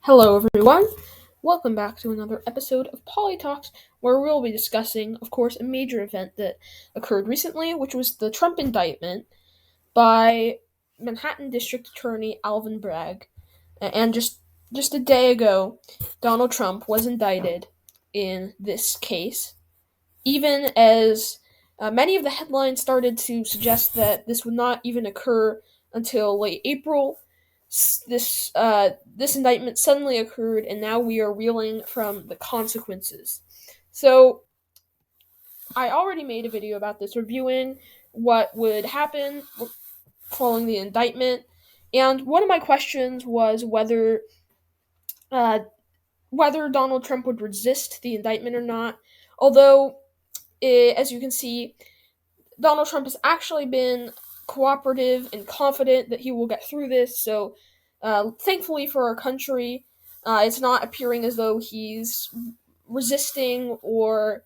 Hello, everyone. Welcome back to another episode of Polytalks, where we'll be discussing, of course, a major event that occurred recently, which was the Trump indictment by Manhattan District Attorney Alvin Bragg. And just a day ago, Donald Trump was indicted in this case, even as many of the headlines started to suggest that this would not even occur until late April. This indictment suddenly occurred, and now we are reeling from the consequences. So I already made a video about this, reviewing what would happen following the indictment, and one of my questions was uh, whether Donald Trump would resist the indictment or not. Although, as you can see, Donald Trump has actually been cooperative and confident that he will get through this. So, thankfully for our country, it's not appearing as though he's resisting or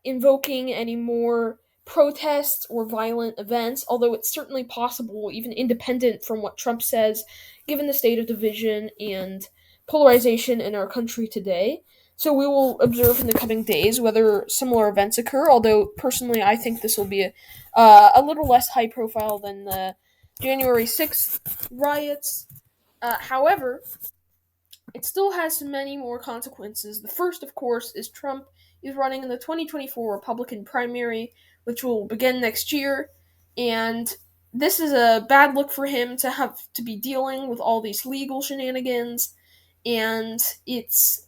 invoking any more protests or violent events. Although it's certainly possible, even independent from what Trump says, given the state of division and polarization in our country today. So we will observe in the coming days whether similar events occur. Although personally, I think this will be a little less high profile than the January 6th riots. However, it still has many more consequences. The first, of course, is Trump is running in the 2024 Republican primary, which will begin next year, and this is a bad look for him to have to be dealing with all these legal shenanigans, and it's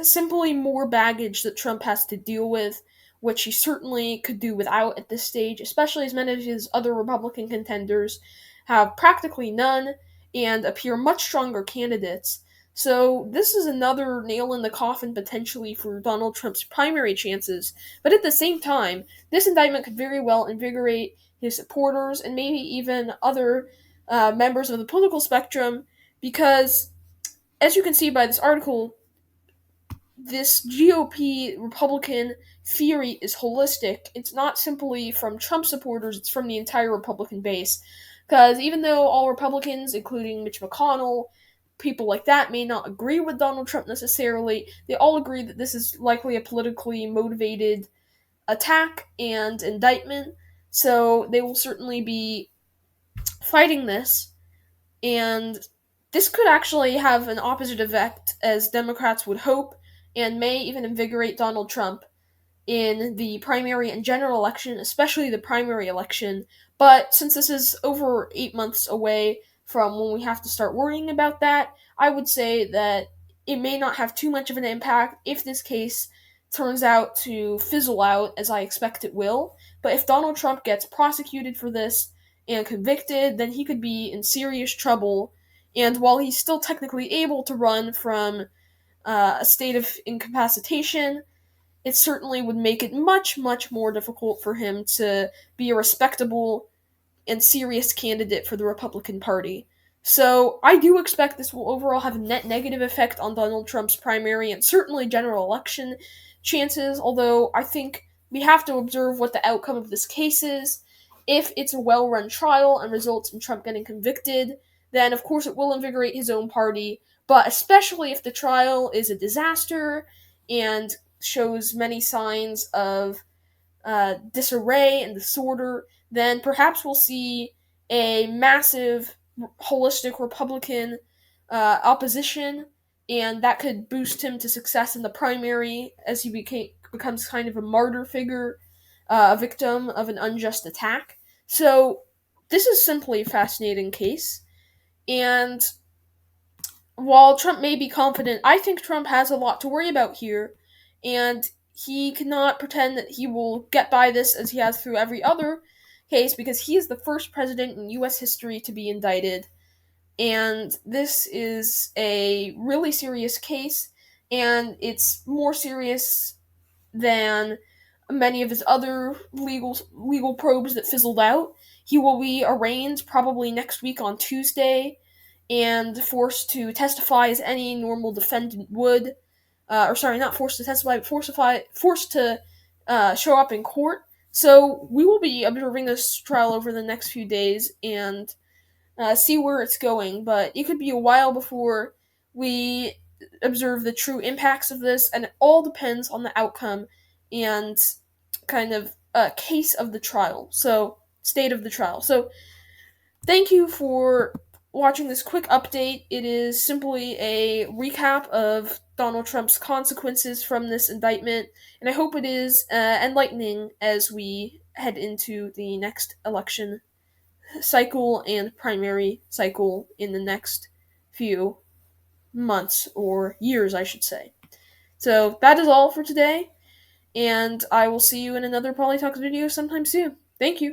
simply more baggage that Trump has to deal with, which he certainly could do without at this stage, especially as many of his other Republican contenders have practically none and appear much stronger candidates. So this is another nail in the coffin potentially for Donald Trump's primary chances. But at the same time, this indictment could very well invigorate his supporters and maybe even other members of the political spectrum, because, as you can see by this article, this GOP Republican theory is holistic. It's not simply from Trump supporters, it's from the entire Republican base. Because even though all Republicans, including Mitch McConnell, people like that, may not agree with Donald Trump necessarily, they all agree that this is likely a politically motivated attack and indictment. So they will certainly be fighting this, and this could actually have an opposite effect, as Democrats would hope, and may even invigorate Donald Trump in the primary and general election, especially the primary election. But since this is over 8 months away from when we have to start worrying about that, I would say that it may not have too much of an impact if this case turns out to fizzle out, as I expect it will. But if Donald Trump gets prosecuted for this and convicted, then he could be in serious trouble. And while he's still technically able to run from a state of incapacitation, it certainly would make it much, much more difficult for him to be a respectable and serious candidate for the Republican Party. So I do expect this will overall have a net negative effect on Donald Trump's primary and certainly general election chances, although I think we have to observe what the outcome of this case is. If it's a well-run trial and results in Trump getting convicted, then of course it will invigorate his own party, but especially if the trial is a disaster and shows many signs of disarray and disorder, then perhaps we'll see a massive, holistic Republican opposition, and that could boost him to success in the primary as he becomes kind of a martyr figure, a victim of an unjust attack. So, this is simply a fascinating case, and while Trump may be confident, I think Trump has a lot to worry about here, and he cannot pretend that he will get by this as he has through every other case, because he is the first president in U.S. history to be indicted, and this is a really serious case, and it's more serious than many of his other legal probes that fizzled out. He will be arraigned probably next week on Tuesday and forced to testify as any normal defendant would. Or sorry, not forced to testify, but forced to show up in court. So we will be observing this trial over the next few days, and see where it's going, but it could be a while before we observe the true impacts of this, and it all depends on the outcome and kind of case of the trial. So, state of the trial. So, thank you for watching this quick update. It is simply a recap of Donald Trump's consequences from this indictment, and I hope it is enlightening as we head into the next election cycle and primary cycle in the next few months or years, I should say. So that is all for today, and I will see you in another Polytalks video sometime soon. Thank you.